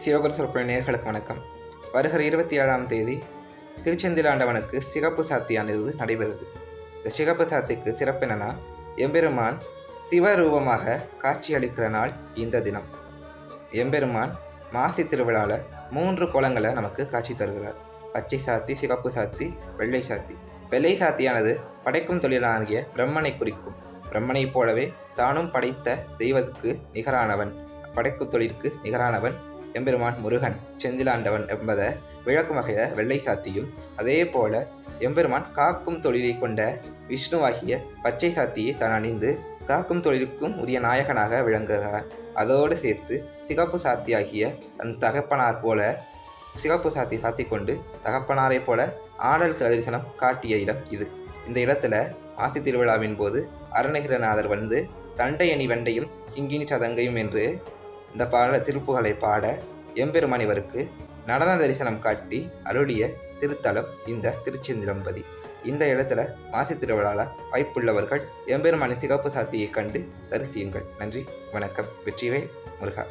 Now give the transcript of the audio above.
சிவகுரு சொற்பொழி நேயர்களுக்கு வணக்கம். வருகிற 27ஆம் தேதி திருச்செந்திலாண்டவனுக்கு சிகப்பு சாத்தியானது நடைபெறுது. இந்த சிகப்பு சாத்திக்கு சிறப்பு என்னன்னா, எம்பெருமான் சிவரூபமாக காட்சியளிக்கிற நாள் இந்த தினம். எம்பெருமான் மாசி திருவிழாவில் 3 கோலங்களை நமக்கு காட்சி தருகிறார். பச்சை சாத்தி, சிகப்பு சாத்தி, வெள்ளை சாத்தி. வெள்ளை சாத்தியானது படைக்கும் தொழிலாகிய பிரம்மனை குறிக்கும். பிரம்மனைப் போலவே தானும் படைத்த தெய்வத்துக்கு நிகரானவன், படைக்கும் தொழிலுக்கு நிகரானவன் எம்பெருமான் முருகன் செந்திலாண்டவன் என்பதை விளக்கும் வகையில் வெள்ளை சாத்தியும், அதே போல எம்பெருமான் காக்கும் தொழிலை கொண்ட விஷ்ணுவாகிய பச்சை சாத்தியை தான் அணிந்து காக்கும் தொழிலுக்கும் உரிய நாயகனாக விளங்குகிறார். அதோடு சேர்த்து சிகப்பு சாத்தியாகிய தன் தகப்பனார் போல சிகப்பு சாத்தி சாத்தி கொண்டு தகப்பனாரை போல ஆடல் தரிசனம் காட்டிய இடம் இது. இந்த இடத்துல ஆசி திருவிழாவின் போது அருணகிரிநாதர் வந்து தண்டையணி வெண்டையும் கிங்கினி சதங்கையும் என்று இந்த திருப்புகளை பாட எம்பெருமான் இவருக்கு நடன தரிசனம் காட்டி அருளிய திருத்தலம் இந்த திருச்செந்திலம்பதி. இந்த இடத்துல மாசி திருவிழாவில் வாய்ப்புள்ளவர்கள் எம்பெருமானின் சிகப்பு சாத்தியை கண்டு தரிசியுங்கள். நன்றி, வணக்கம். வெற்றிவேல் முருகா.